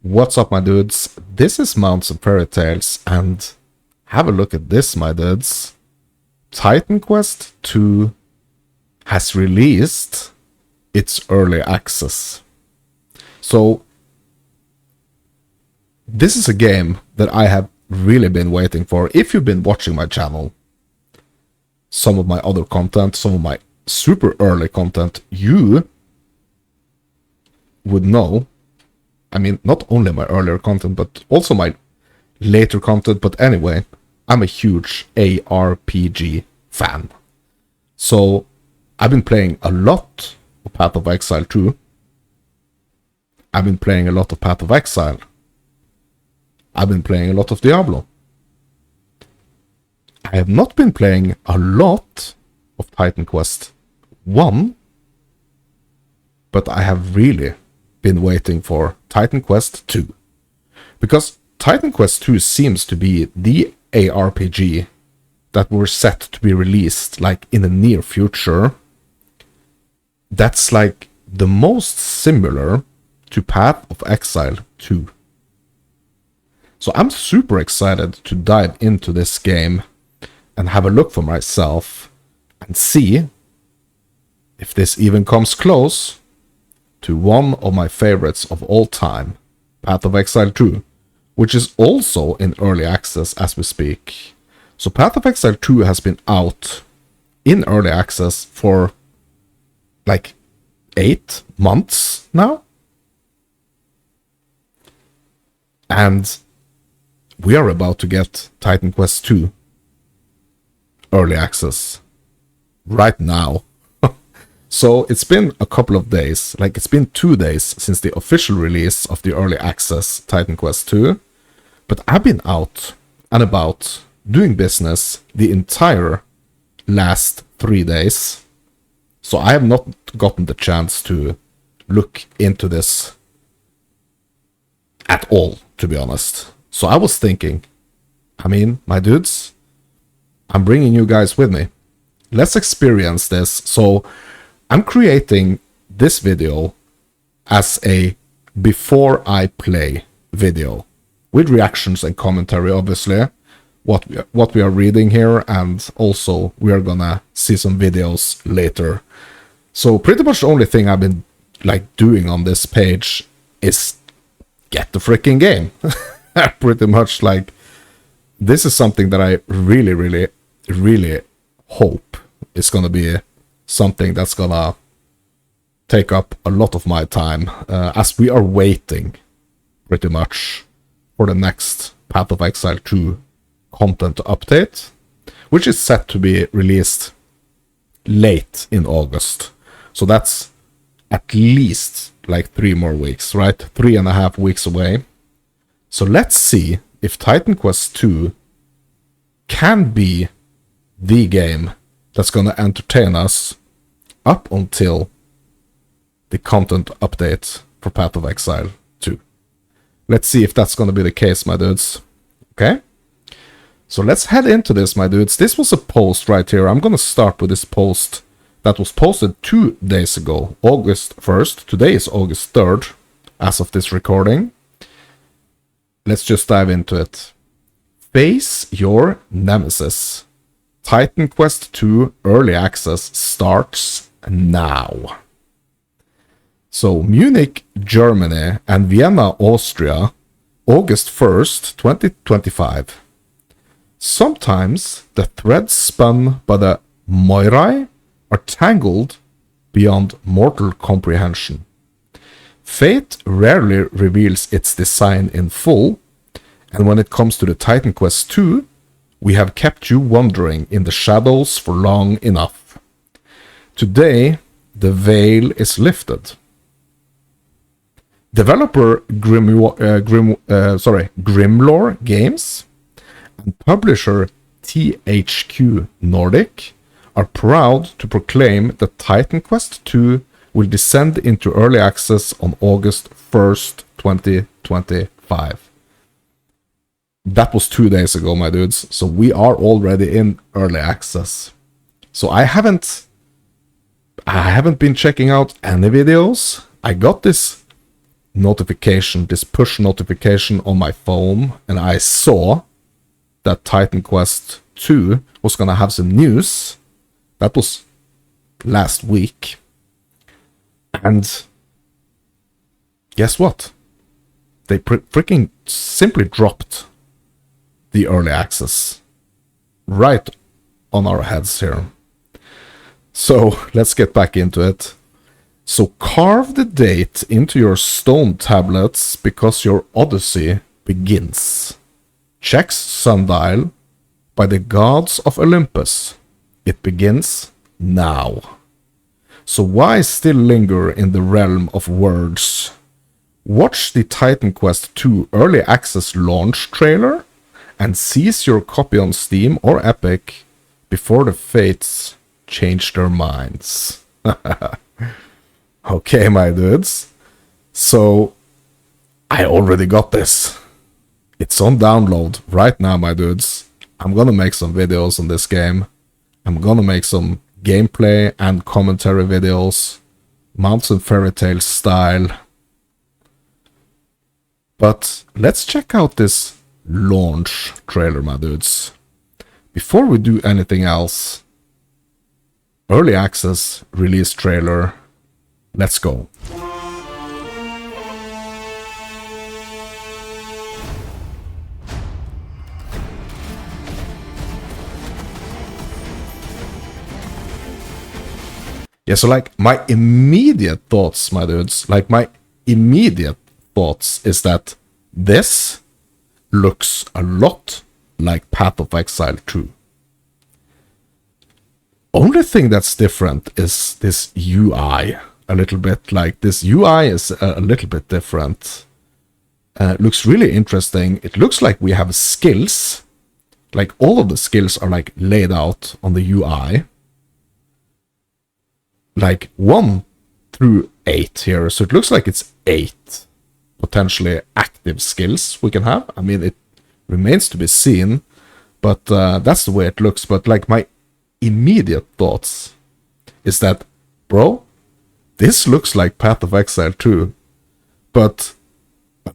What's up, my dudes? This is Mounts and Fairy Tales, and have a look at this, my dudes. Titan Quest 2 has released its early access. So, this is a game that I have really been waiting for. If you've been watching my channel, some of my other content, some of my super early content, you would know. I mean, not only my earlier content, but also my later content. But anyway, I'm a huge ARPG fan. So, I've been playing a lot of Path of Exile 2. I've been playing a lot of Path of Exile. I've been playing a lot of Diablo. I have not been playing a lot of Titan Quest 1, but I have really been waiting for Titan Quest 2. Because Titan Quest 2 seems to be the ARPG that were set to be released like in the near future. That's like the most similar to Path of Exile 2. So I'm super excited to dive into this game and have a look for myself and see if this even comes close to one of my favorites of all time, Path of Exile 2, which is also in early access as we speak. So Path of Exile 2 has been out in early access for like 8 months now. And we are about to get Titan Quest 2 early access right now. So it's been a couple of days, like it's been 2 days since the official release of the early access Titan Quest 2. But I've been out and about doing business the entire last 3 days. So I have not gotten the chance to look into this at all, to be honest. So I was thinking, I mean, my dudes, I'm bringing you guys with me. Let's experience this. So I'm creating this video as a before I play video with reactions and commentary, obviously, what we are reading here, and also we are gonna see some videos later. So pretty much the only thing I've been like doing on this page is get the freaking game. Pretty much, like, this is something that I really hope is gonna be something that's gonna take up a lot of my time, as we are waiting pretty much for the next Path of Exile 2 content update, which is set to be released late in August. So that's at least like 3 more weeks, right? 3.5 weeks away. So let's see if Titan Quest 2 can be the game that's gonna entertain us up until the content update for Path of Exile 2. Let's see if that's gonna be the case, my dudes. Okay? So let's head into this, my dudes. This was a post right here. I'm gonna start with this post that was posted 2 days ago, August 1st. Today is August 3rd, as of this recording. Let's just dive into it. Face your nemesis. Titan Quest 2 Early Access starts now. So, Munich, Germany, and Vienna, Austria, August 1st, 2025. Sometimes the threads spun by the Moirai are tangled beyond mortal comprehension. Fate rarely reveals its design in full, and when it comes to the Titan Quest 2, we have kept you wandering in the shadows for long enough. Today, the veil is lifted. Developer Grimlore Games and publisher THQ Nordic are proud to proclaim that Titan Quest 2 will descend into early access on August 1st, 2025. That was 2 days ago, my dudes. So we are already in early access. So I haven't been checking out any videos. I got this notification, this push notification on my phone, and I saw that Titan Quest 2 was gonna have some news. That was last week. And guess what? They freaking simply dropped the early access right on our heads here. So let's get back into it. So carve the date into your stone tablets because your odyssey begins. Check sundial by the gods of Olympus. It begins now. So why still linger in the realm of words? Watch the Titan Quest 2 early access launch trailer and seize your copy on Steam or Epic before the fates change their minds. Okay, my dudes. So, I already got this. It's on download right now, my dudes. I'm gonna make some videos on this game. I'm gonna make some gameplay and commentary videos. Mounts and Fairy Tale style. But let's check out this launch trailer, my dudes. Before we do anything else, early access release trailer. Let's go. Yeah, so like my immediate thoughts, my dudes, is that this looks a lot like Path of Exile 2. Only thing that's different is this UI. A little bit like this UI is a little bit different. It looks really interesting. It looks like we have skills. Like all of the skills are like laid out on the UI. Like 1 through 8 here. So it looks like it's 8 potentially active skills we can have. I mean, it remains to be seen. But that's the way it looks. But like my immediate thoughts is that, bro, this looks like Path of Exile 2. But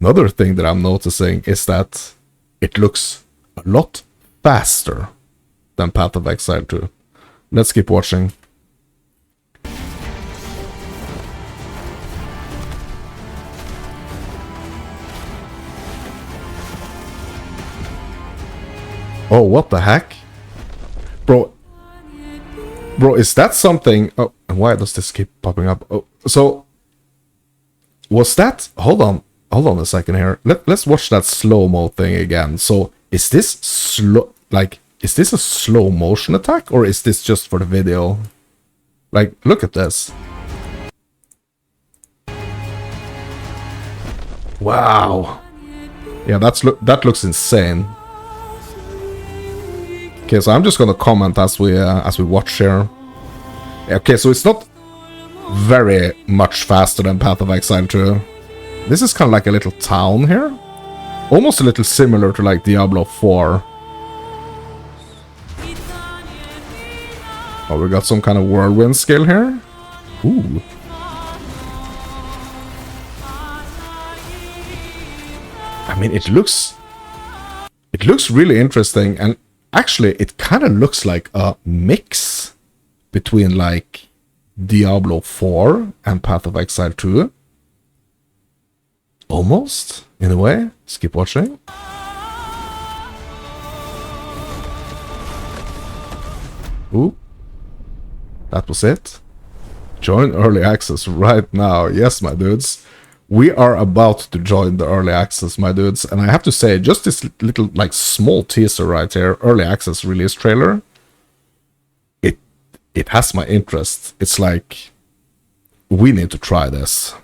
another thing that I'm noticing is that it looks a lot faster than Path of Exile 2. Let's keep watching. Oh, what the heck? Bro, is that something? Oh, and why does this keep popping up? Oh, so was that? Hold on a second here. Let's watch that slow-mo thing again. So is this slow? Like, is this a slow motion attack or is this just for the video? Like, look at this. Wow. Yeah, that looks insane. Okay, so I'm just gonna comment as we watch here. Okay, so it's not very much faster than Path of Exile 2. This is kind of like a little town here. Almost a little similar to like Diablo 4. Oh, we got some kind of whirlwind skill here. Ooh. I mean, it looks really interesting, and actually it kind of looks like a mix between like Diablo 4 and Path of Exile 2. Almost, in a way. Let's keep watching. Ooh. That was it. Join early access right now. Yes, my dudes. We are about to join the early access, my dudes. And I have to say, just this little, like, small teaser right here, early access release trailer, it has my interest. It's like, we need to try this.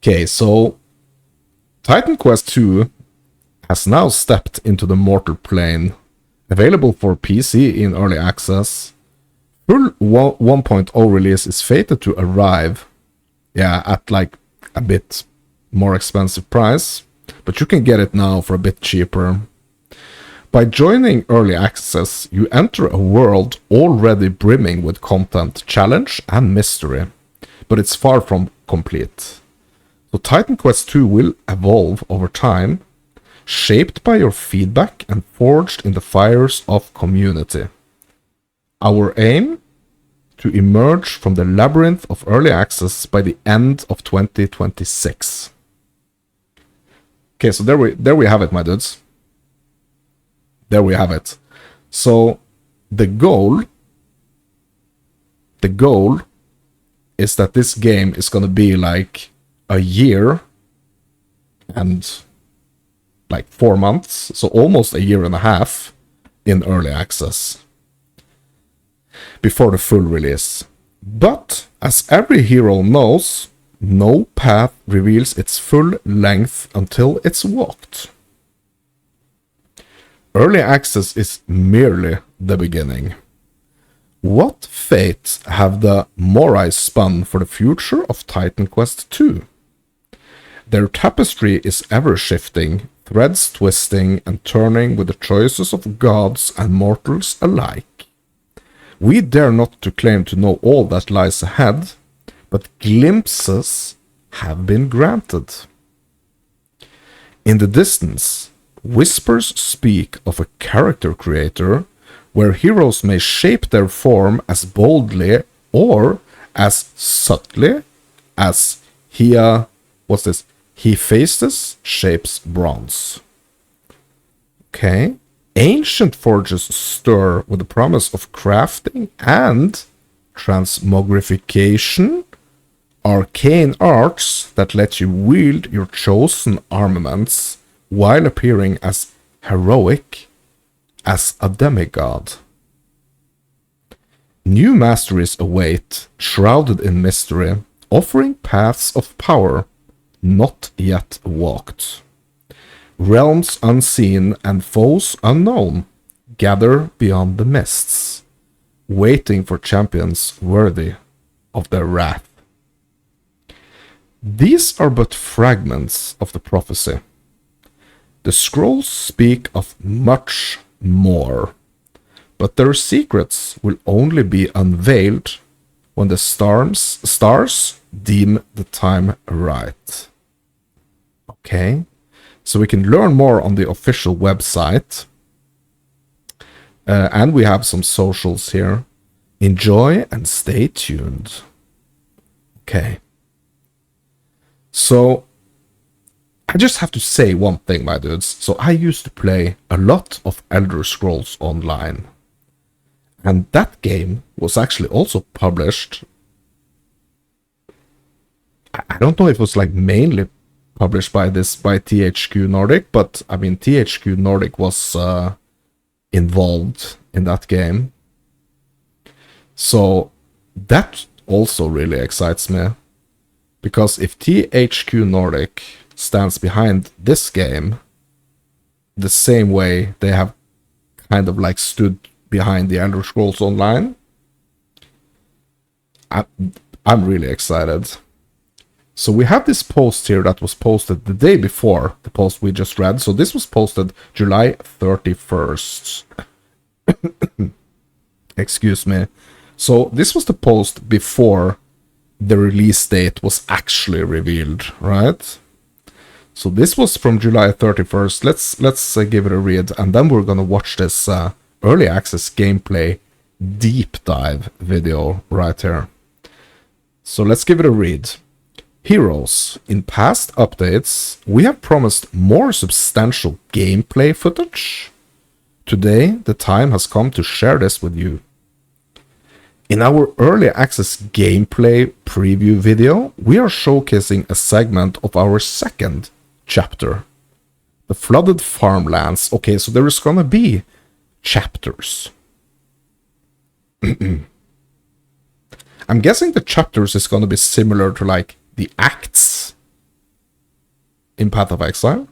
Okay, so Titan Quest 2 has now stepped into the mortal plane. Available for PC in early access. Full 1.0 release is fated to arrive, yeah, at like a bit more expensive price, but you can get it now for a bit cheaper. By joining early access, you enter a world already brimming with content, challenge, and mystery. But it's far from complete. So Titan Quest 2 will evolve over time, shaped by your feedback and forged in the fires of community. Our aim? To emerge from the labyrinth of early access by the end of 2026. Okay, so there we have it, my dudes. There we have it. So the goal is that this game is gonna be like a year and like 4 months, so almost a year and a half in early access before the full release. But as every hero knows, no path reveals its full length until it's walked. Early access is merely the beginning. What fate have the Morai spun for the future of Titan Quest 2? Their tapestry is ever-shifting, threads twisting and turning with the choices of gods and mortals alike. We dare not to claim to know all that lies ahead, but glimpses have been granted. In the distance, whispers speak of a character creator where heroes may shape their form as boldly or as subtly as Hephaestus shapes bronze. Okay. Ancient forges stir with the promise of crafting and transmogrification, arcane arts that let you wield your chosen armaments while appearing as heroic as a demigod. New masteries await, shrouded in mystery, offering paths of power not yet walked. Realms unseen and foes unknown gather beyond the mists, waiting for champions worthy of their wrath. These are but fragments of the prophecy. The scrolls speak of much more, but their secrets will only be unveiled when the stars deem the time right. Okay? So we can learn more on the official website. And we have some socials here. Enjoy and stay tuned. Okay. So, I just have to say one thing, my dudes. So I used to play a lot of Elder Scrolls Online. And that game was actually also published. I don't know if it was like mainly published by THQ Nordic, but I mean THQ Nordic was involved in that game. So that also really excites me. Because if THQ Nordic stands behind this game the same way they have kind of like stood behind the Elder Scrolls Online, I'm really excited. So we have this post here that was posted the day before the post we just read. So this was posted July 31st. Excuse me. So this was the post before the release date was actually revealed, right? So this was from July 31st. Let's give it a read, and then we're gonna watch this early access gameplay deep dive video right here. So let's give it a read. Heroes, in past updates, we have promised more substantial gameplay footage. Today, the time has come to share this with you. In our early access gameplay preview video, we are showcasing a segment of our second chapter. The flooded farmlands. Okay, so there is gonna be chapters. I'm guessing the chapters is gonna be similar to like the acts in Path of Exile.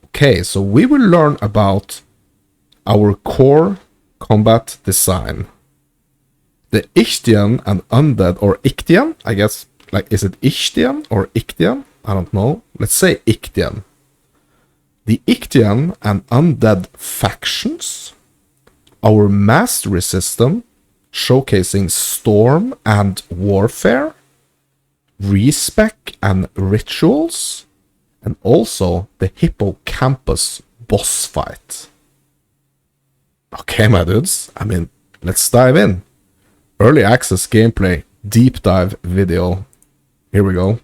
Okay, so we will learn about our core combat design. The Ichthyan and Undead, or Ichthyan, I guess, like, is it Ichthyan or Ichthyan? I don't know. Let's say Ichthyan. The Ichthyan and Undead factions, our mastery system, showcasing Storm and Warfare, Respec and Rituals, and also the Hippocampus boss fight. Okay, my dudes, I mean, let's dive in. Early access gameplay deep dive video. Here we go.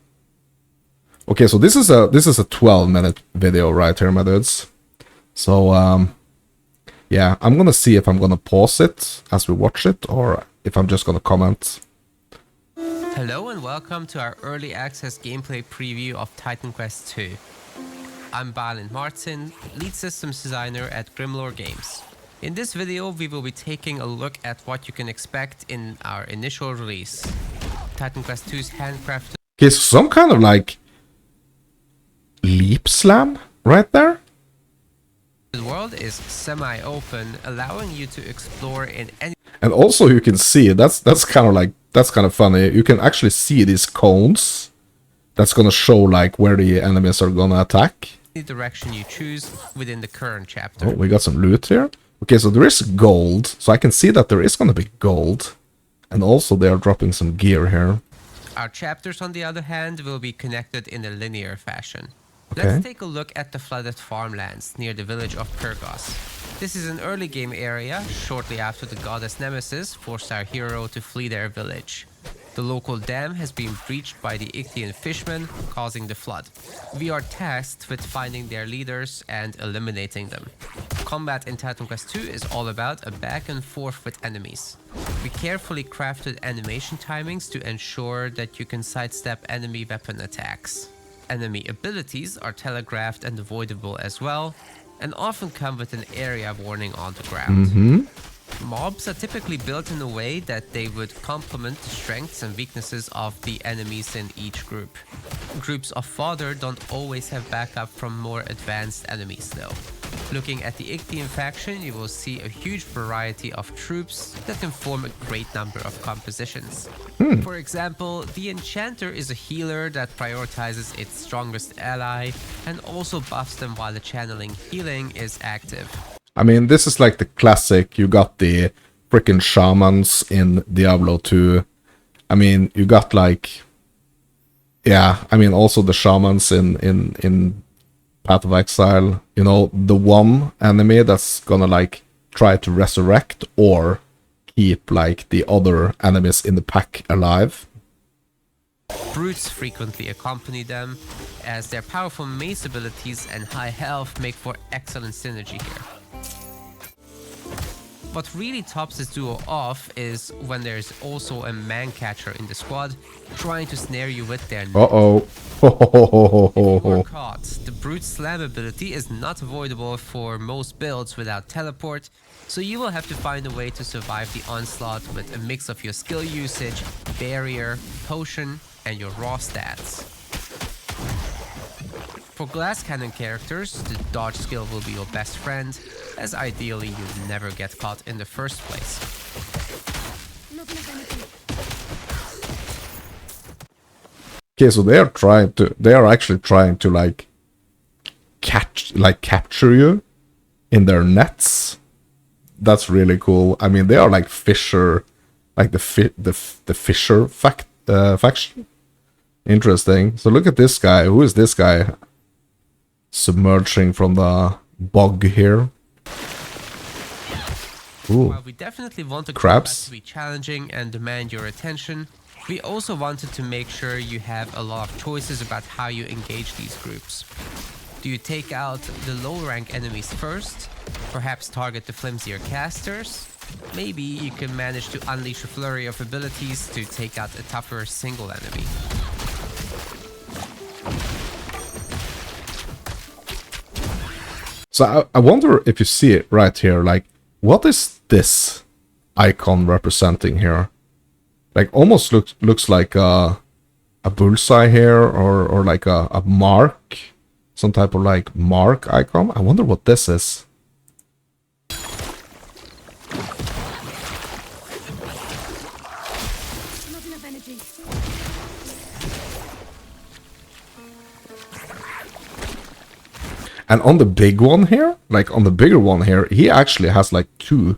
Okay, so this is a 12-minute video right here, my dudes. So yeah, I'm gonna see if I'm gonna pause it as we watch it, or if I'm just gonna comment. Hello and welcome to our early access gameplay preview of Titan Quest 2. I'm Balin Martin, lead systems designer at Grimlore Games. In this video, we will be taking a look at what you can expect in our initial release. Titan Quest 2's handcrafted... Okay, so some kind of like leap slam right there. The world is semi-open, allowing you to explore in any... And also you can see, that's kind of funny. You can actually see these cones. That's gonna show like where the enemies are gonna attack. direction you choose within the current chapter. Oh, we got some loot here. Okay, so there is gold. So I can see that there is gonna be gold. And also they are dropping some gear here. Our chapters, on the other hand, will be connected in a linear fashion. Okay. Let's take a look at the flooded farmlands near the village of Pyrgos. This is an early game area, shortly after the goddess Nemesis forced our hero to flee their village. The local dam has been breached by the Ichthian fishmen, causing the flood. We are tasked with finding their leaders and eliminating them. Combat in Titan Quest 2 is all about a back and forth with enemies. We carefully crafted animation timings to ensure that you can sidestep enemy weapon attacks. Enemy abilities are telegraphed and avoidable as well, and often come with an area warning on the ground. Mobs are typically built in a way that they would complement the strengths and weaknesses of the enemies in each group. Groups of fodder don't always have backup from more advanced enemies though. Looking at the Ichthian faction, you will see a huge variety of troops that can form a great number of compositions. For example, the Enchanter is a healer that prioritizes its strongest ally and also buffs them while the channeling healing is active. I mean, this is like the classic, you got the freaking shamans in Diablo 2. I mean, you got like... Yeah, I mean, also the shamans in Path of Exile. You know, the one enemy that's gonna like try to resurrect or keep like the other enemies in the pack alive. Brutes frequently accompany them, as their powerful mace abilities and high health make for excellent synergy here. What really tops this duo off is when there's also a man-catcher in the squad, trying to snare you with their... Uh-oh. If you are caught, the Brute Slam ability is not avoidable for most builds without teleport, so you will have to find a way to survive the onslaught with a mix of your skill usage, barrier, potion, and your raw stats. For glass cannon characters, the dodge skill will be your best friend, as ideally you never get caught in the first place. Okay, so they are actually trying to like capture you in their nets. That's really cool. I mean, they are like Fisher, like the Fisher faction. Interesting. So look at this guy. Who is this guy? Submerging from the bog here. Ooh. While we definitely want the Crabs combat to be challenging and demand your attention, we also wanted to make sure you have a lot of choices about how you engage these groups. Do you take out the low rank enemies first? Perhaps target the flimsier casters? Maybe you can manage to unleash a flurry of abilities to take out a tougher single enemy. So I wonder if you see it right here, like, what is this icon representing here? Like, almost looks like a bullseye here, or like a mark, some type of like mark icon. I wonder what this is. And on the big one here, like on the bigger one here, he actually has like 2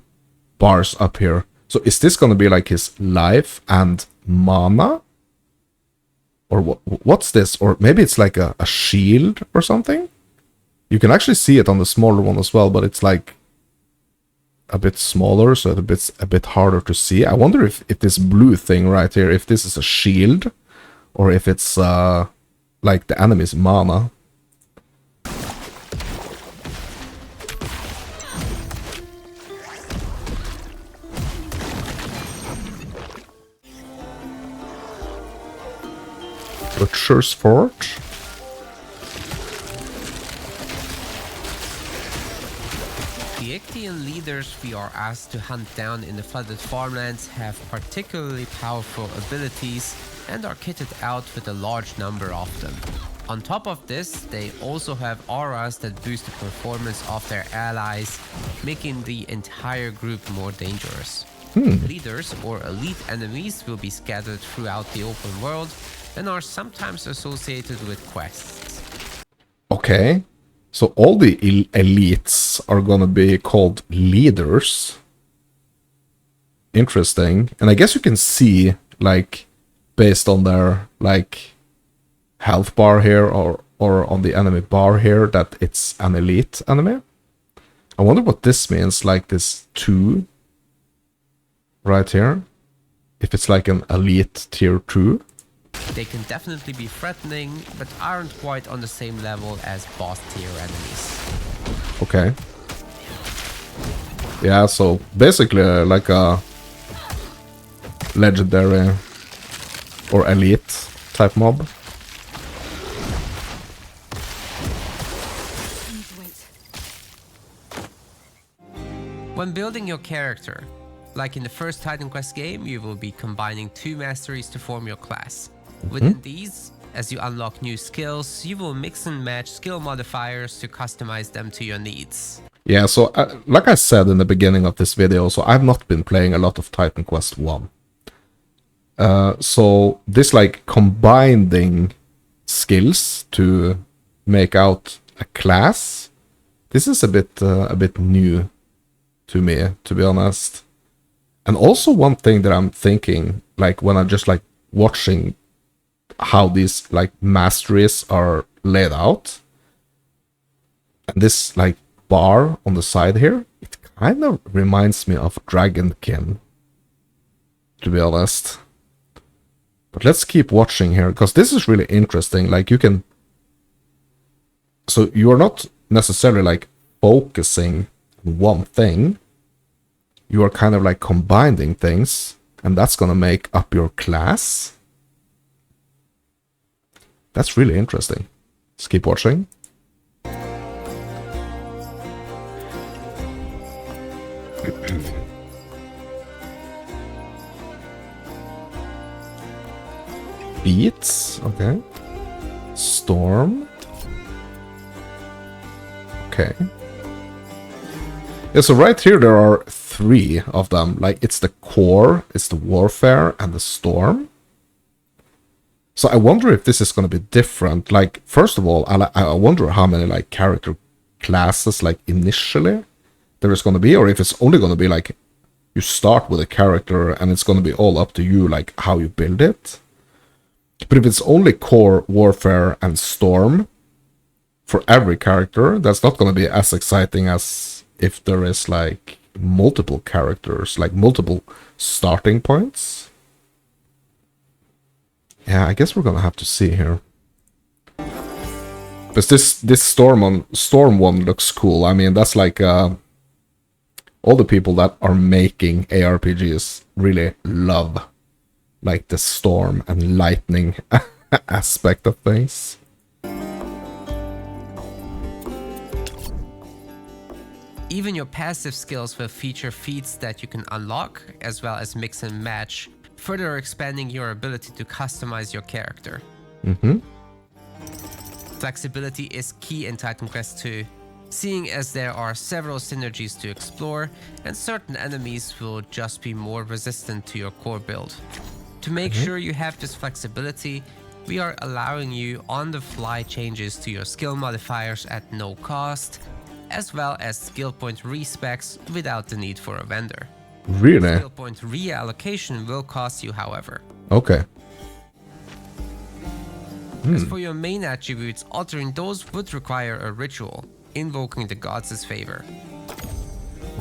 bars up here. So is this gonna be like his life and mana? Or what's this? Or maybe it's like a shield or something? You can actually see it on the smaller one as well, but it's like a bit smaller, so it's a bit harder to see. I wonder if this blue thing right here, if this is a shield, or if it's like the enemy's mana. Butcher's Forge. The Ictian leaders we are asked to hunt down in the flooded farmlands have particularly powerful abilities and are kitted out with a large number of them. On top of this, they also have auras that boost the performance of their allies, making the entire group more dangerous. Leaders or elite enemies will be scattered throughout the open world and are sometimes associated with quests. Okay. So all the elites are gonna be called leaders. Interesting. And I guess you can see, like, based on their, like, health bar here or on the enemy bar here, that it's an elite enemy. I wonder what this means, like this 2 right here. If it's like an elite tier 2. They can definitely be threatening, but aren't quite on the same level as boss tier enemies. Okay. Yeah, so basically like a legendary or elite type mob. When building your character, like in the first Titan Quest game, you will be combining 2 masteries to form your class. Within these, as you unlock new skills, you will mix and match skill modifiers to customize them to your needs. Yeah, so like I said in the beginning of this video, so I've not been playing a lot of Titan Quest 1. So this like combining skills to make out a class, this is a bit new to me, to be honest. And also one thing that I'm thinking, like when I'm just like watching how these like masteries are laid out, and this like bar on the side here, it kind of reminds me of Dragonkin, to be honest. But let's keep watching here, because this is really interesting. Like you can, so you are not necessarily like focusing on one thing, you are kind of like combining things, and that's gonna make up your class. That's really interesting. Let's keep watching. Beats, okay. Storm. Okay. Yeah, so right here there are 3 of them. Like it's the core, it's the warfare, and the storm. So I wonder if this is going to be different. Like, first of all, I wonder how many like character classes like initially there is going to be, or if it's only going to be like you start with a character and it's going to be all up to you like how you build it. But if it's only core, warfare, and storm for every character, that's not going to be as exciting as if there is like multiple characters, like multiple starting points. Yeah, I guess we're gonna have to see here. But this storm one looks cool. I mean, that's like all the people that are making ARPGs really love like the storm and lightning aspect of things. Even your passive skills will feature feats that you can unlock, as well as mix and match, further expanding your ability to customize your character. Flexibility is key in Titan Quest 2, seeing as there are several synergies to explore, and certain enemies will just be more resistant to your core build. To make sure you have this flexibility, we are allowing you on-the-fly changes to your skill modifiers at no cost, as well as skill point respecs without the need for a vendor. Really? Skill point reallocation will cost you, however. Okay. As for your main attributes, altering those would require a ritual, invoking the gods' favor.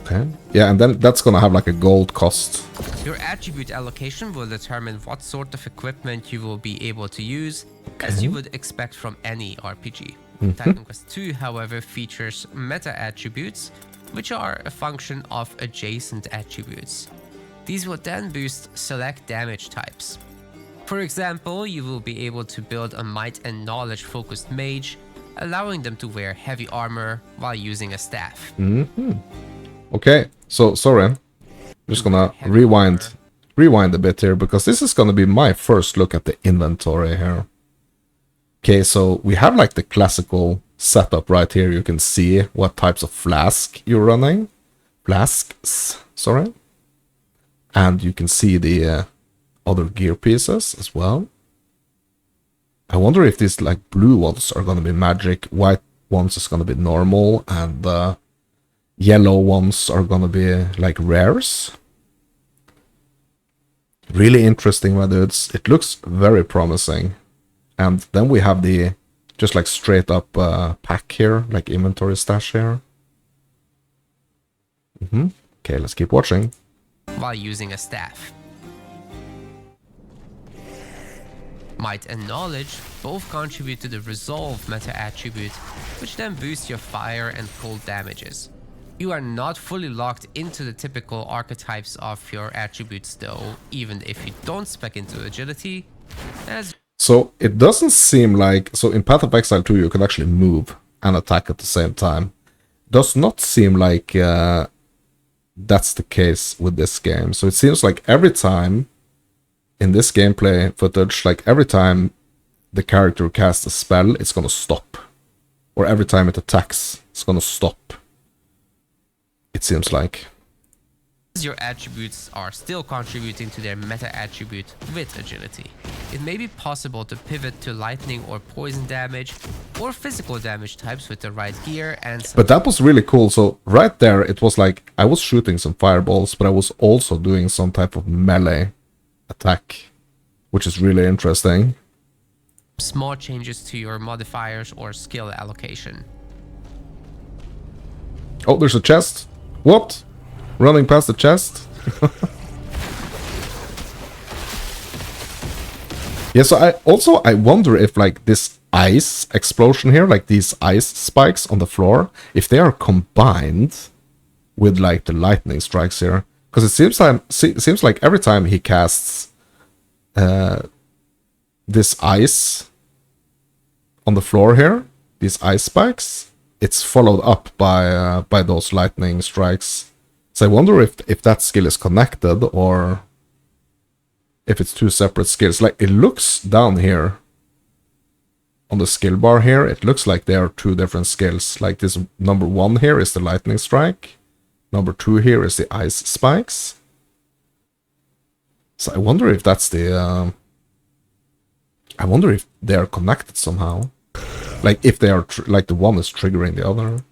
Okay. Yeah, and then that's gonna have like a gold cost. Your attribute allocation will determine what sort of equipment you will be able to use, as you would expect from any RPG. Titan Quest II, however, features meta attributes, which are a function of adjacent attributes. These will then boost select damage types. For example, you will be able to build a might and knowledge focused mage, allowing them to wear heavy armor while using a staff. Okay, so sorry. I'm just gonna rewind a bit here, because this is gonna be my first look at the inventory here. Okay, so we have like the classical setup right here. You can see what types of flask you're running. Flasks, sorry. And you can see the other gear pieces as well. I wonder if these like blue ones are gonna be magic, white ones is gonna be normal, and yellow ones are gonna be like rares. Really interesting, my dudes. It looks very promising. And then we have the just like straight up pack here, like inventory stash here. Okay, let's keep watching. While using a staff. Might and knowledge both contribute to the resolve meta attribute, which then boosts your fire and cold damages. You are not fully locked into the typical archetypes of your attributes though, even if you don't spec into agility, as So it doesn't seem like, so in Path of Exile 2 you can actually move and attack at the same time. Does not seem like that's the case with this game. So it seems like every time in this gameplay footage, like every time the character casts a spell, it's gonna stop. Or every time it attacks, it's gonna stop. It seems like. your attributes are still contributing to their meta attribute with agility. It may be possible to pivot to lightning or poison damage or physical damage types with the right gear and some. But that was really cool. So right there, it was like I was shooting some fireballs, but I was also doing some type of melee attack, which is really interesting. Small changes to your modifiers or skill allocation. Oh, there's a chest. What? Running past the chest? Yeah, so I wonder if like this ice explosion here, like these ice spikes on the floor, if they are combined with like the lightning strikes here. Because it seems like every time he casts this ice on the floor here, these ice spikes, it's followed up by those lightning strikes. So I wonder if that skill is connected or if it's two separate skills. Like it looks down here on the skill bar here, it looks like there are two different skills. Like this number 1 here is the lightning strike. Number 2 here is the ice spikes. So I wonder if that's the I wonder if they are connected somehow. Like if they are like the one is triggering the other.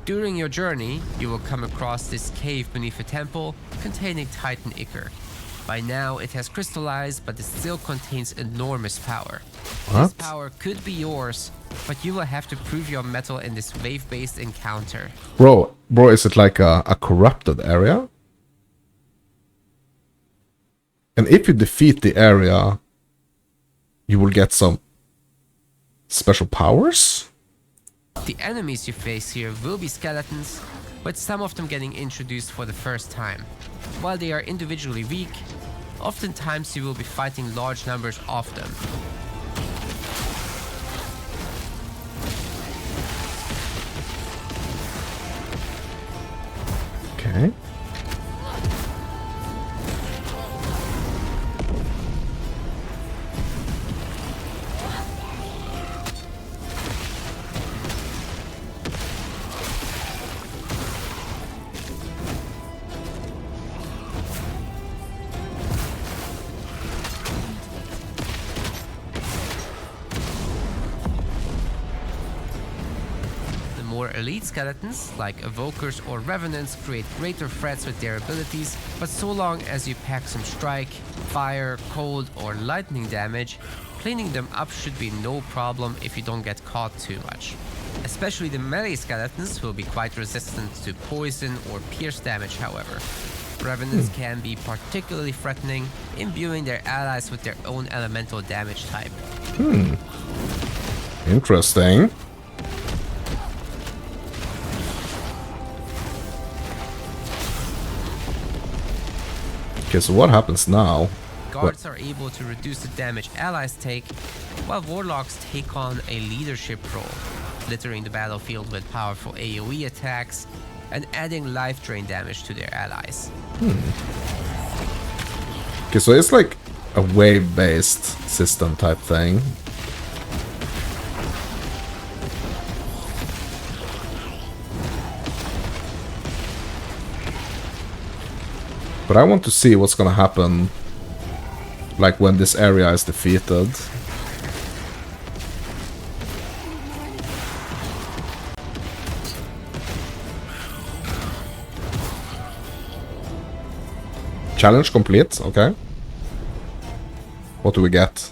During your journey, you will come across this cave beneath a temple containing Titan Ichor. By now, it has crystallized, but it still contains enormous power. What? This power could be yours, but you will have to prove your mettle in this wave-based encounter. Bro, is it like a corrupted area? And if you defeat the area, you will get some special powers? The enemies you face here will be skeletons, with some of them getting introduced for the first time. While they are individually weak, oftentimes you will be fighting large numbers of them. Okay. elite skeletons, like evokers or revenants, create greater threats with their abilities, but so long as you pack some strike, fire, cold, or lightning damage, cleaning them up should be no problem if you don't get caught too much. Especially the melee skeletons will be quite resistant to poison or pierce damage, however. Revenants can be particularly threatening, imbuing their allies with their own elemental damage type. Interesting. Okay, so what happens now? Guards are able to reduce the damage allies take, while warlocks take on a leadership role, littering the battlefield with powerful AoE attacks and adding life drain damage to their allies. Okay, so it's like a wave-based system type thing. But I want to see what's gonna happen, like when this area is defeated. Challenge complete, okay. What do we get?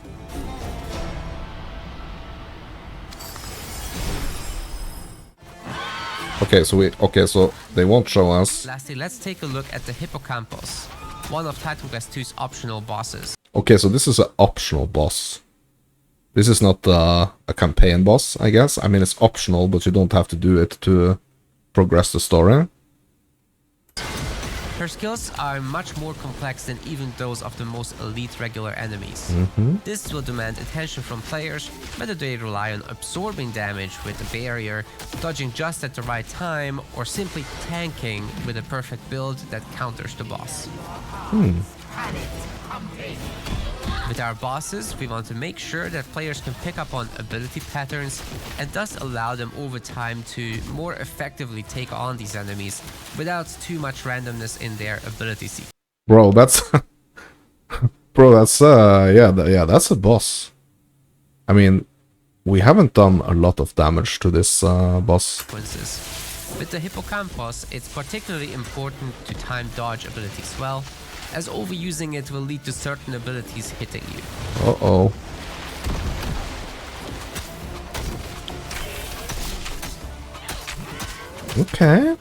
Okay, so they won't show us. Lastly, let's take a look at the Hippocampus, one of Titan Quest II's optional bosses. Okay, so this is an optional boss. This is not a campaign boss, I guess. I mean, it's optional, but you don't have to do it to progress the story. Her skills are much more complex than even those of the most elite regular enemies. This will demand attention from players, whether they rely on absorbing damage with a barrier, dodging just at the right time, or simply tanking with a perfect build that counters the boss. With our bosses, we want to make sure that players can pick up on ability patterns and thus allow them over time to more effectively take on these enemies without too much randomness in their ability sequence. Bro, that's... Bro, that's, yeah, that's a boss. I mean, we haven't done a lot of damage to this boss. With the Hippocampus, it's particularly important to time dodge abilities well, as overusing it will lead to certain abilities hitting you. Uh-oh. Okay.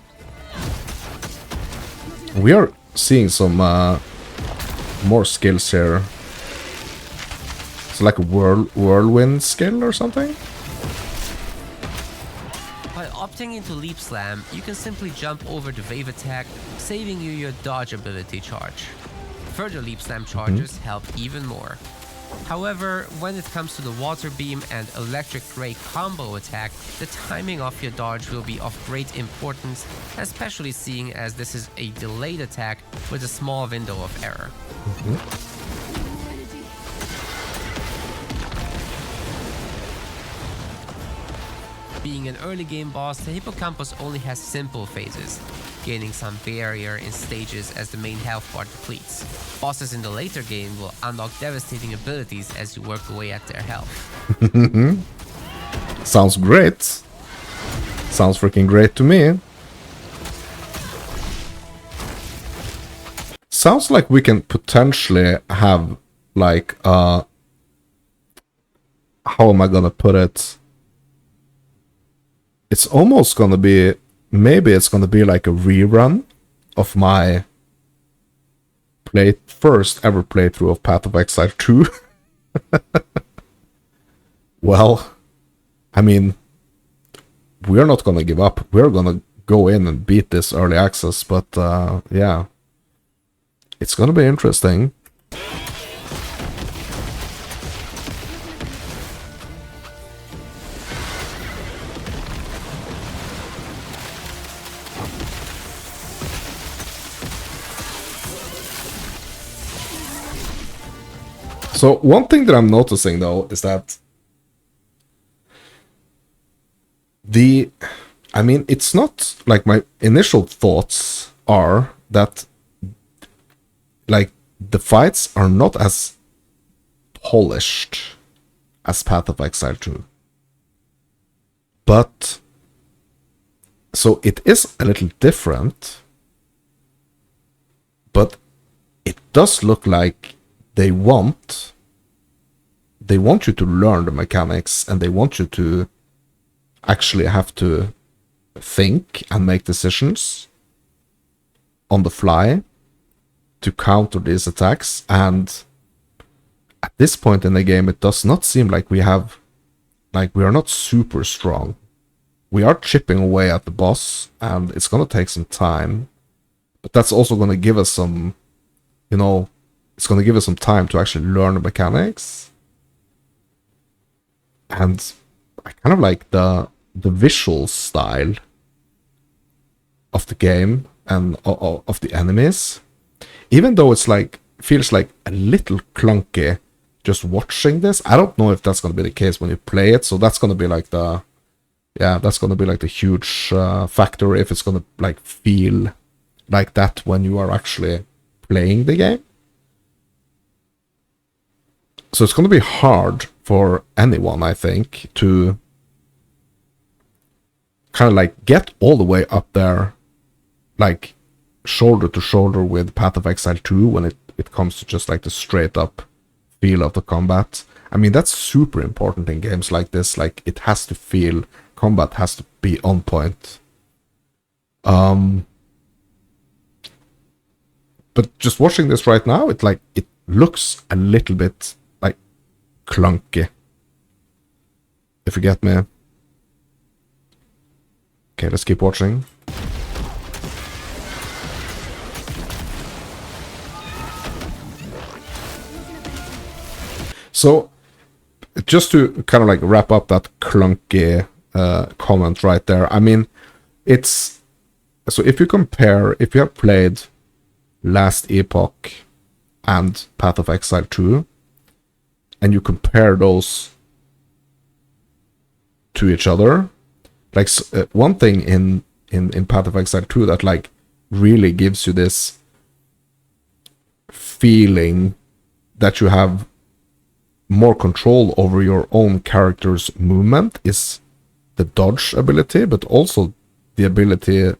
We are seeing some more skills here. It's like a whirlwind skill or something? By opting into Leap Slam, you can simply jump over the wave attack, saving you your dodge ability charge. Further Leap Slam charges help even more. However, when it comes to the Water Beam and Electric Ray combo attack, the timing of your dodge will be of great importance, especially seeing as this is a delayed attack with a small window of error. Being an early game boss, the Hippocampus only has simple phases, gaining some barrier in stages as the main health bar depletes. Bosses in the later game will unlock devastating abilities as you work away at their health. Sounds great. Sounds freaking great to me. Sounds like we can potentially have, like, how am I gonna put it? It's almost gonna be, maybe it's gonna be like a rerun of my first ever playthrough of Path of Exile 2. Well, I mean, we're not gonna give up. We're gonna go in and beat this early access, but yeah. It's gonna be interesting. So one thing that I'm noticing though is that I mean, it's not like my initial thoughts are that like the fights are not as polished as Path of Exile 2. But So it is a little different, but it does look like they want you to learn the mechanics, and they want you to actually have to think and make decisions on the fly to counter these attacks. And at this point in the game, it does not seem like we are not super strong. We are chipping away at the boss, and it's gonna take some time, but that's also gonna give us some, it's gonna give us some time to actually learn the mechanics. And I kind of like the visual style of the game and of the enemies, even though it's like feels like a little clunky just watching this. I don't know if that's going to be the case when you play it, so that's going to be like the huge factor, if it's going to like feel like that when you are actually playing the game. So it's going to be hard for anyone, I think, to kind of like get all the way up there, like shoulder to shoulder with Path of Exile 2 when it comes to just like the straight up feel of the combat. I mean, that's super important in games like this. Like, it has to feel, combat has to be on point. But just watching this right now, it looks a little bit like clunky, if you get me. Okay, let's keep watching. So, just to kind of like wrap up that clunky comment right there, I mean, it's... So if you have played Last Epoch and Path of Exile 2, and you compare those to each other, like one thing in Path of Exile 2 that like really gives you this feeling that you have more control over your own character's movement is the dodge ability, but also the ability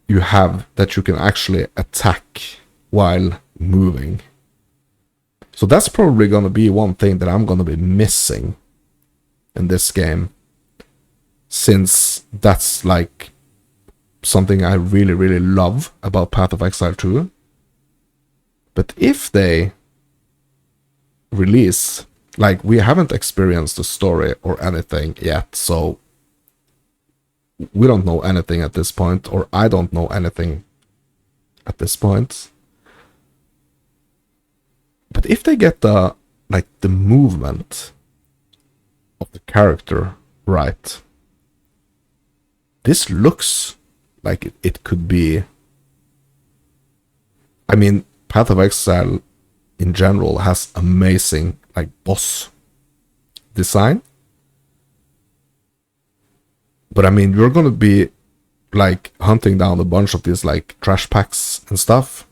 you have that you can actually attack while moving. So that's probably going to be one thing that I'm going to be missing in this game, since that's like something I really, really love about Path of Exile 2. But if they release, like, we haven't experienced the story or anything yet, so we don't know anything at this point, or I don't know anything at this point. But if they get the movement of the character right, this looks like it could be... I mean, Path of Exile in general has amazing like boss design. But I mean, you're gonna be like hunting down a bunch of these like trash packs and stuff,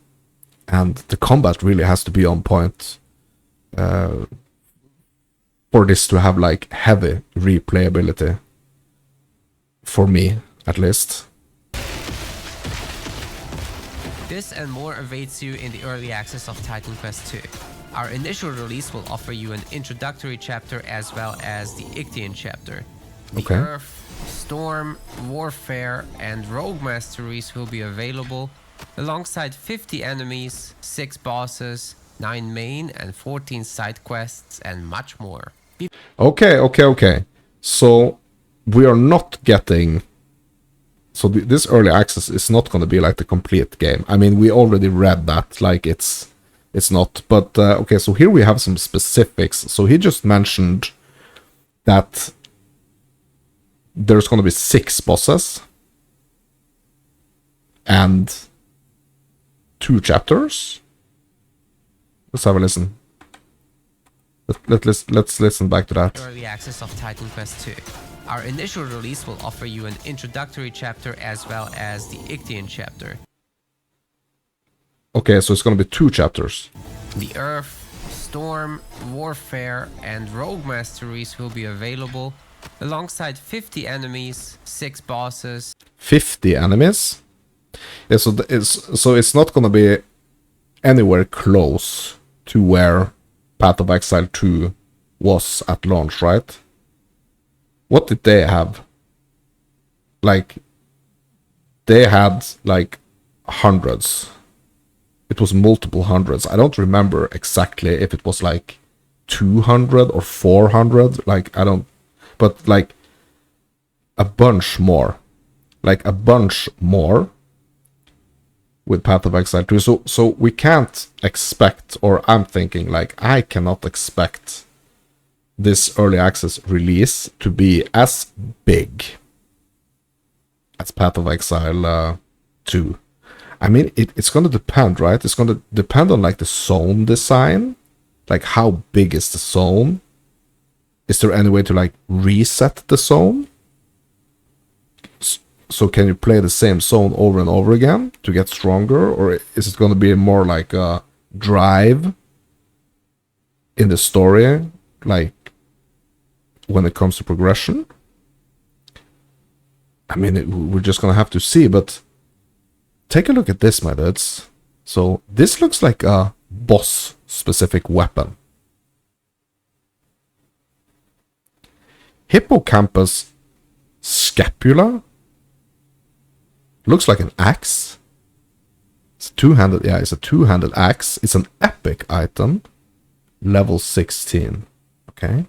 and the combat really has to be on point for this to have like heavy replayability, for me at least. This and more awaits you in the early access of Titan Quest 2. Our initial release will offer you an introductory chapter as well as the Ictian chapter. The Okay. Earth, Storm, Warfare, and Rogue Masteries will be available alongside 50 enemies, 6 bosses, 9 main and 14 side quests, and much more. Okay. So we are not getting... So this early access is not going to be like the complete game. I mean, we already read that, like it's not. But okay, so here we have some specifics. So he just mentioned that there's going to be 6 bosses and 2 chapters. Let's have a listen. Let's listen back to that. Early access of Titan Quest 2. Our initial release will offer you an introductory chapter as well as the Ictian chapter. Okay, so it's going to be 2 chapters. The Earth, Storm, Warfare, and Rogue Masteries will be available Alongside 50 enemies, 6 bosses, 50 enemies. Yeah, so it's not gonna be anywhere close to where Path of Exile 2 was at launch, right? What did they have? Like, they had like hundreds. It was multiple hundreds. I don't remember exactly if it was like 200 or 400. Like, I don't, but like a bunch more. Like a bunch more with Path of Exile 2. So we can't expect, or I'm thinking like I cannot expect this early access release to be as big as Path of Exile 2. I mean, it's going to depend, right? It's going to depend on like the zone design. Like how big is the zone? Is there any way to like reset the zone? So can you play the same zone over and over again to get stronger? Or is it going to be more like a drive in the story? Like when it comes to progression? I mean, we're just going to have to see, but take a look at this, my dudes. So this looks like a boss-specific weapon. Hippocampus scapula. Looks like an axe. It's two-handed. Yeah, it's a two-handed axe. It's an epic item. Level 16. Okay.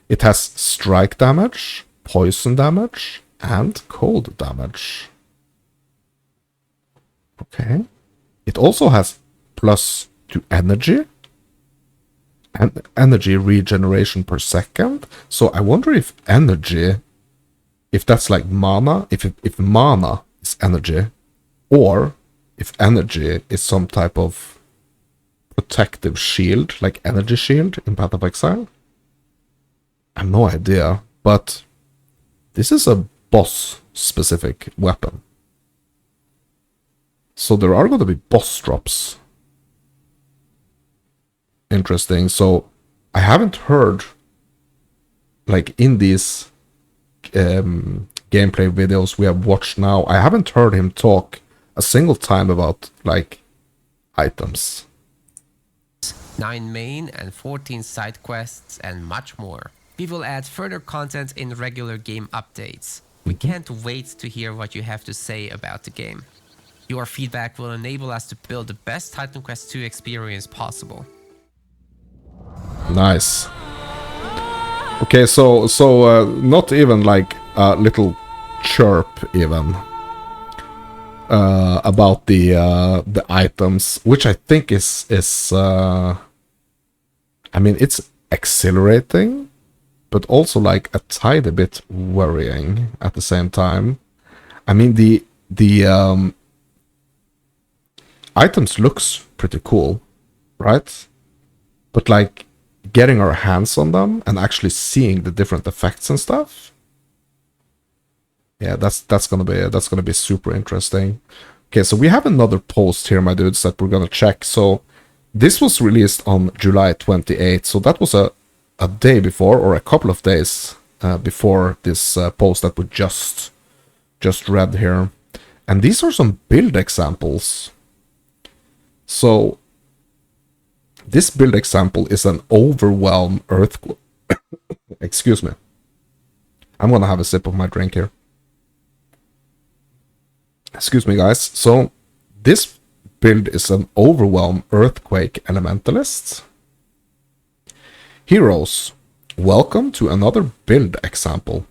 It has strike damage, poison damage, and cold damage. Okay. It also has plus to energy and energy regeneration per second. So I wonder if energy, if that's like mana, if mana is energy, or if energy is some type of protective shield, like energy shield in Path of Exile. I have no idea, but this is a boss-specific weapon. So there are going to be boss drops. Interesting. So I haven't heard, like in these gameplay videos we have watched now, I haven't heard him talk a single time about like items. 9 main and 14 side quests, and much more. We will add further content in regular game updates. We can't wait to hear what you have to say about the game. Your feedback will enable us to build the best Titan Quest II experience possible. Nice. Okay, so not even like a little chirp even about the items, which I think is I mean, it's exhilarating, but also like a tiny bit worrying at the same time. I mean, the items looks pretty cool, right? But like getting our hands on them and actually seeing the different effects and stuff, yeah, that's gonna be super interesting. Okay, so we have another post here, my dudes, that we're gonna check. So this was released on July 28th, so that was a day before, or a couple of days before this post that we just read here. And these are some build examples. So this build example is an overwhelm earthquake. Excuse me. I'm gonna have a sip of my drink here. Excuse me, guys. So this build is an overwhelm earthquake elementalist. Heroes, welcome to another build example.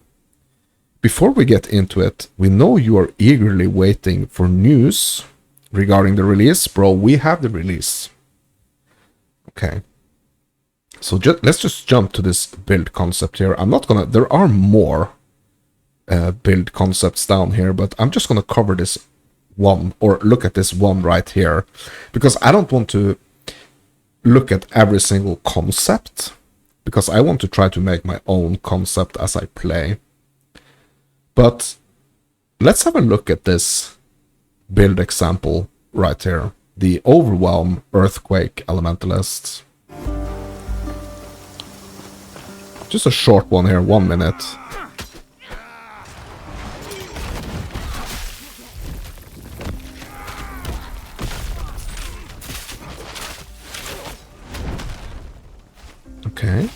Before we get into it, we know you are eagerly waiting for news regarding the release. Bro, we have the release. Okay. So let's just jump to this build concept here. I'm not gonna... There are more build concepts down here, but I'm just gonna cover this one, or look at this one right here, because I don't want to look at every single concept, because I want to try to make my own concept as I play. But let's have a look at this build example right here. The Overwhelm Earthquake Elementalist. Just a short one here, 1 minute. Okay.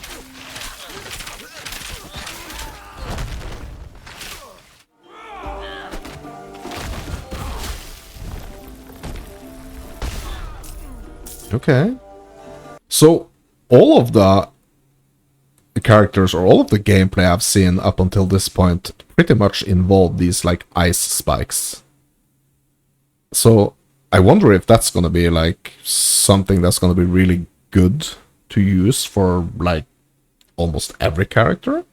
Okay. So, all of the characters or all of the gameplay I've seen up until this point pretty much involve these, like, ice spikes. So, I wonder if that's gonna be, like, something that's gonna be really good to use for, like, almost every character.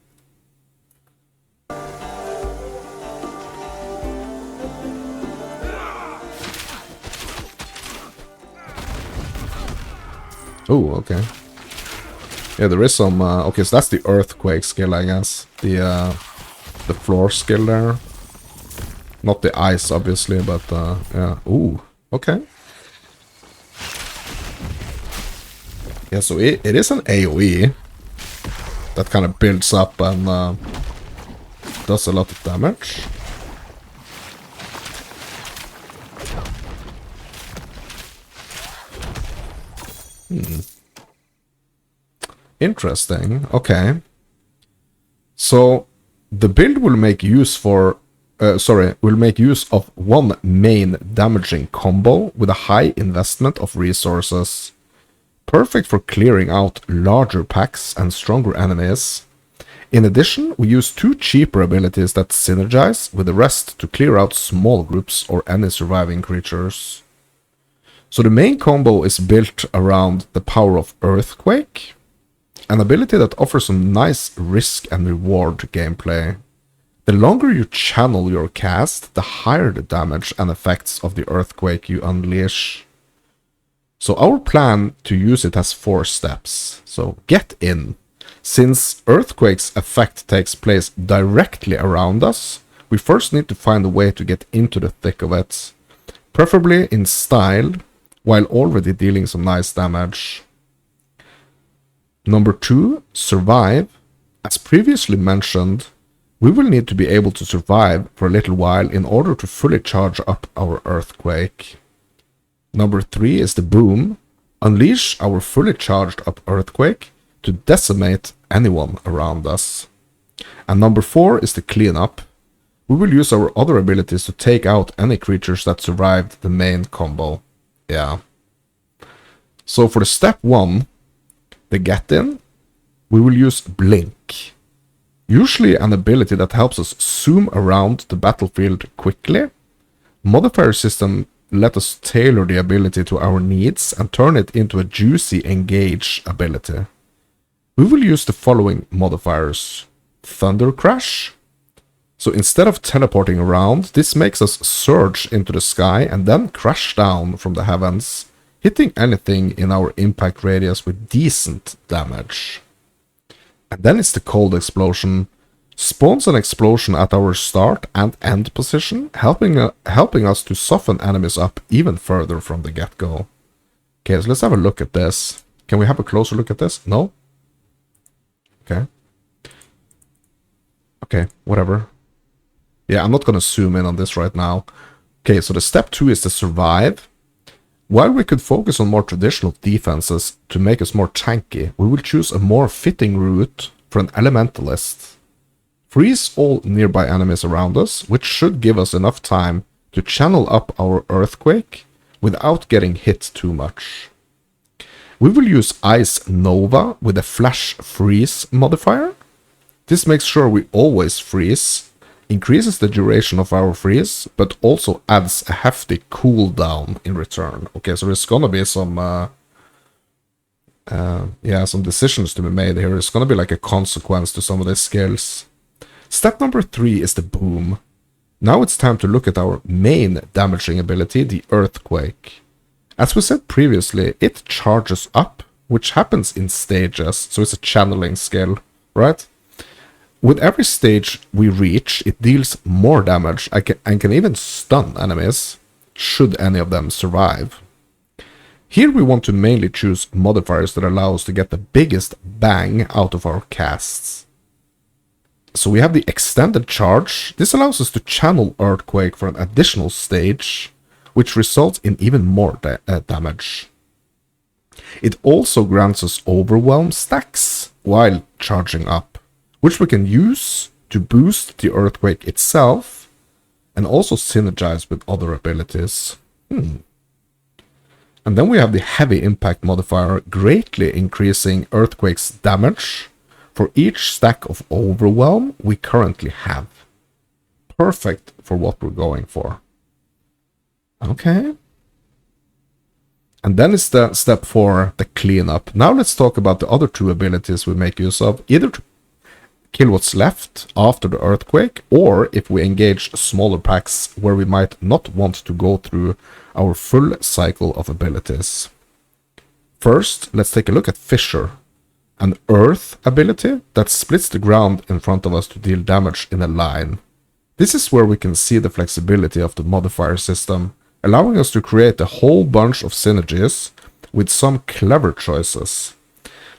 Oh, okay. Yeah, there is some... okay, so that's the earthquake skill, I guess. The floor skill there. Not the ice, obviously, but yeah. Ooh, okay. Yeah, so it is an AoE that kind of builds up and does a lot of damage. Interesting. Okay. So the build will make use of one main damaging combo with a high investment of resources. Perfect for clearing out larger packs and stronger enemies. In addition, we use 2 cheaper abilities that synergize with the rest to clear out small groups or any surviving creatures. So the main combo is built around the power of Earthquake, an ability that offers some nice risk and reward gameplay. The longer you channel your cast, the higher the damage and effects of the Earthquake you unleash. So our plan to use it has 4 steps. So get in. Since Earthquake's effect takes place directly around us, we first need to find a way to get into the thick of it. Preferably in style, while already dealing some nice damage. Number 2, survive. As previously mentioned, we will need to be able to survive for a little while in order to fully charge up our Earthquake. Number 3 is the boom. Unleash our fully charged up Earthquake to decimate anyone around us. And number 4 is the cleanup. We will use our other abilities to take out any creatures that survived the main combo. Yeah. So for the step 1, the get in, we will use blink. Usually an ability that helps us zoom around the battlefield quickly. Modifier system let us tailor the ability to our needs and turn it into a juicy engage ability. We will use the following modifiers. Thunder Crash. So instead of teleporting around, this makes us surge into the sky and then crash down from the heavens, hitting anything in our impact radius with decent damage. And then it's the Cold Explosion. Spawns an explosion at our start and end position, helping us to soften enemies up even further from the get-go. Okay, so let's have a look at this. Can we have a closer look at this? No? Okay. Okay, whatever. Yeah, I'm not gonna zoom in on this right now. Okay, so the step 2 is to survive. While we could focus on more traditional defenses to make us more tanky, we will choose a more fitting route for an elementalist. Freeze all nearby enemies around us, which should give us enough time to channel up our Earthquake without getting hit too much. We will use Ice Nova with a Flash Freeze modifier. This makes sure we always freeze, increases the duration of our freeze, but also adds a hefty cooldown in return. Okay, so there's gonna be some some decisions to be made here. There's gonna be like a consequence to some of these skills. Step number 3 is the boom. Now it's time to look at our main damaging ability, the Earthquake. As we said previously, it charges up, which happens in stages, so it's a channeling skill, right? With every stage we reach, it deals more damage and can even stun enemies, should any of them survive. Here we want to mainly choose modifiers that allow us to get the biggest bang out of our casts. So we have the extended charge. This allows us to channel Earthquake for an additional stage, which results in even more damage. It also grants us Overwhelm stacks while charging up, which we can use to boost the Earthquake itself and also synergize with other abilities. And then we have the Heavy Impact modifier, greatly increasing Earthquake's damage for each stack of Overwhelm we currently have. Perfect for what we're going for. Okay. And then it's the step 4, the cleanup. Now let's talk about the other two abilities we make use of, either to kill what's left after the Earthquake, or if we engage smaller packs where we might not want to go through our full cycle of abilities. First, let's take a look at Fissure, an Earth ability that splits the ground in front of us to deal damage in a line. This is where we can see the flexibility of the modifier system, allowing us to create a whole bunch of synergies with some clever choices.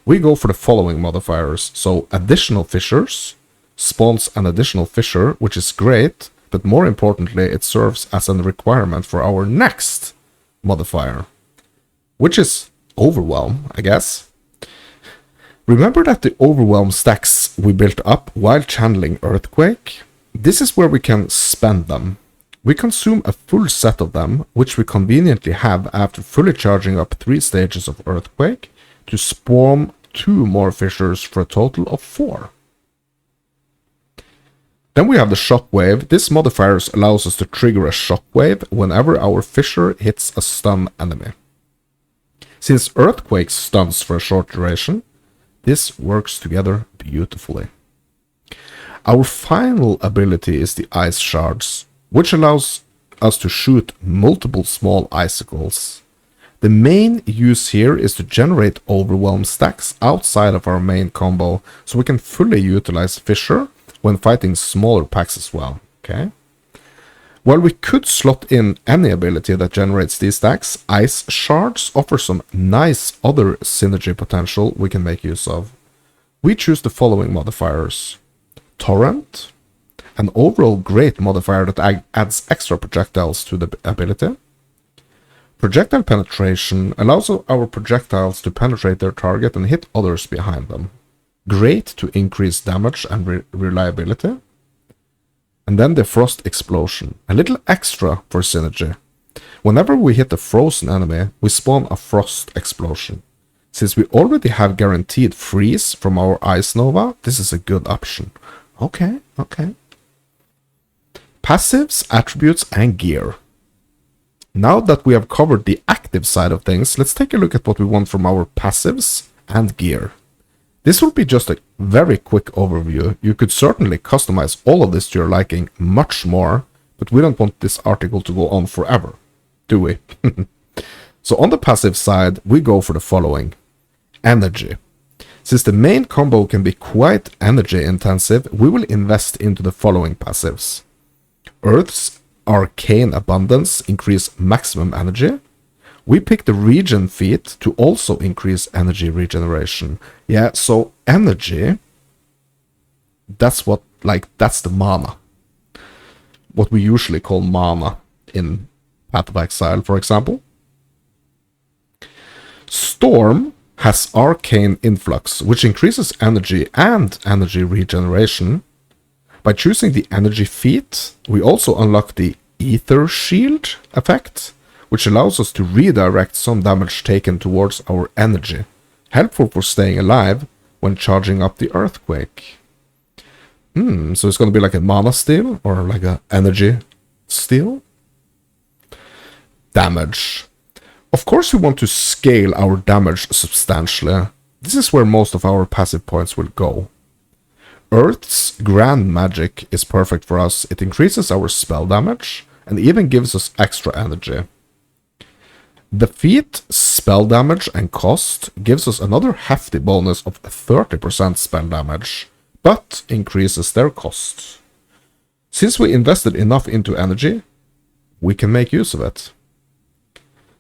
We go for the following modifiers, so additional fissures spawns an additional fissure, which is great, but more importantly it serves as a requirement for our next modifier, which is Overwhelm, I guess. Remember that the Overwhelm stacks we built up while channeling Earthquake? This is where we can spend them. We consume a full set of them, which we conveniently have after fully charging up 3 stages of Earthquake, to spawn 2 more fissures for a total of 4. Then we have the Shockwave. This modifier allows us to trigger a Shockwave whenever our fissure hits a stun enemy. Since Earthquake stuns for a short duration, this works together beautifully. Our final ability is the Ice Shards, which allows us to shoot multiple small icicles. The main use here is to generate Overwhelm stacks outside of our main combo, so we can fully utilize Fissure when fighting smaller packs as well. Okay. While we could slot in any ability that generates these stacks, Ice Shards offer some nice other synergy potential we can make use of. We choose the following modifiers. Torrent, an overall great modifier that adds extra projectiles to the ability. Projectile Penetration allows our projectiles to penetrate their target and hit others behind them. Great to increase damage and reliability. And then the Frost Explosion, a little extra for synergy. Whenever we hit a frozen enemy, we spawn a Frost Explosion. Since we already have guaranteed freeze from our Ice Nova, this is a good option. Okay. Passives, attributes, and gear. Now that we have covered the active side of things, let's take a look at what we want from our passives and gear. This will be just a very quick overview. You could certainly customize all of this to your liking much more, but we don't want this article to go on forever, do we? So on the passive side, we go for the following. Energy. Since the main combo can be quite energy intensive, we will invest into the following passives. Earth's Arcane Abundance increase maximum energy. We pick the Regen feat to also increase energy regeneration. Yeah, so energy, that's the mana. What we usually call mana in Path of Exile, for example. Storm has Arcane Influx, which increases energy and energy regeneration. By choosing the energy feat, we also unlock the Ether Shield effect, which allows us to redirect some damage taken towards our energy, helpful for staying alive when charging up the Earthquake. So it's going to be like a mana steal, or like a energy steal? Damage. Of course we want to scale our damage substantially. This is where most of our passive points will go. Earth's Grand Magic is perfect for us. It increases our spell damage and even gives us extra energy. The feat, spell damage and cost gives us another hefty bonus of 30% spell damage, but increases their cost. Since we invested enough into energy, we can make use of it.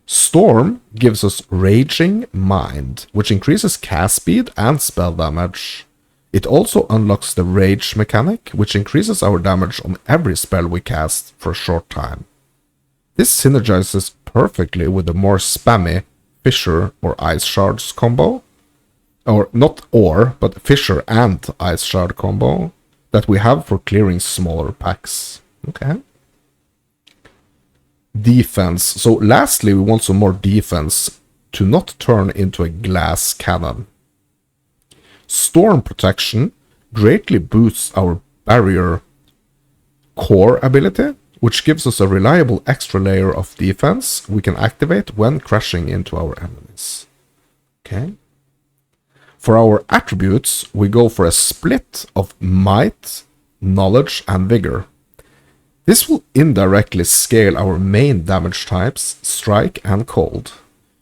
Storm gives us Raging Mind, which increases cast speed and spell damage. It also unlocks the Rage mechanic, which increases our damage on every spell we cast for a short time. This synergizes perfectly with the more spammy Fissure or Ice Shards combo, or not or, but Fissure and Ice Shard combo that we have for clearing smaller packs. Okay. Defense. So lastly, we want some more defense to not turn into a glass cannon. Storm Protection greatly boosts our barrier core ability, which gives us a reliable extra layer of defense we can activate when crashing into our enemies. Okay. For our attributes, we go for a split of Might, Knowledge, and Vigor. This will indirectly scale our main damage types, Strike and Cold.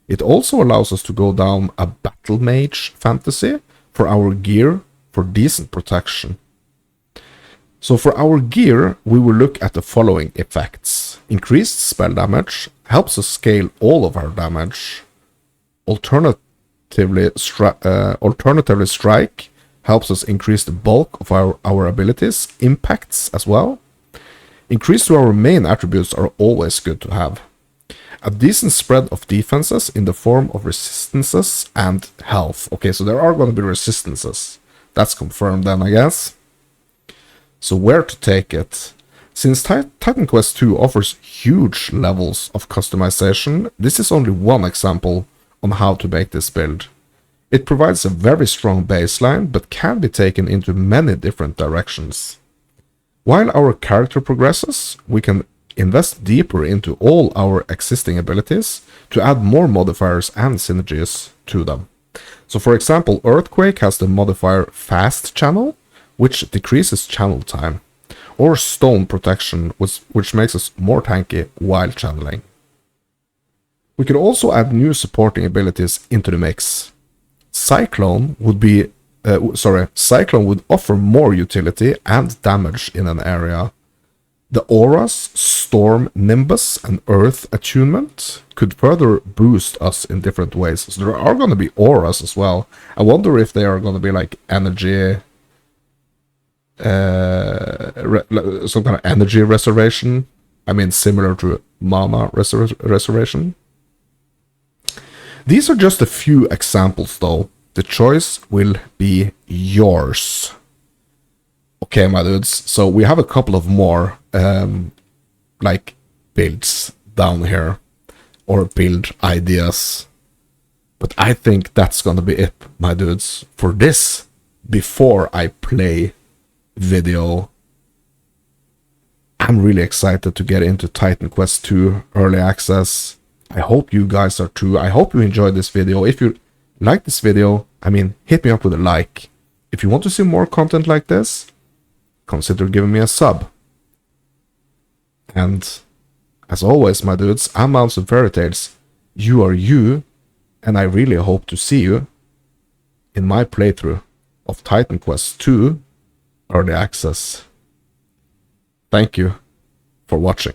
It also allows us to go down a Battle Mage fantasy for our gear for decent protection. So for our gear, we will look at the following effects. Increased spell damage helps us scale all of our damage. Alternatively, Strike helps us increase the bulk of our abilities, impacts as well. Increase to our main attributes are always good to have. A decent spread of defenses in the form of resistances and health. Okay, so there are going to be resistances. That's confirmed then, I guess. So where to take it? Since Titan Quest 2 offers huge levels of customization, this is only one example on how to make this build. It provides a very strong baseline, but can be taken into many different directions. While our character progresses, we can invest deeper into all our existing abilities to add more modifiers and synergies to them. So for example, Earthquake has the modifier Fast Channel, which decreases channel time, or Stone Protection, which makes us more tanky while channeling. We could also add new supporting abilities into the mix. Cyclone would offer more utility and damage in an area. The auras, Storm Nimbus, and Earth Attunement could further boost us in different ways. So there are going to be auras as well. I wonder if they are going to be like energy, some kind of energy reservation. I mean, similar to mana reservation. These are just a few examples though. The choice will be yours. Okay, my dudes, so we have a couple of more builds down here, or build ideas. But I think that's gonna be it, my dudes, for this before I play video. I'm really excited to get into Titan Quest 2 early access. I hope you guys are too. I hope you enjoyed this video. If you like this video, hit me up with a like. If you want to see more content like this, consider giving me a sub. And as always, my dudes, I'm Mounts and Fairy Tales. You are you, and I really hope to see you in my playthrough of Titan Quest 2 Early Access. Thank you for watching.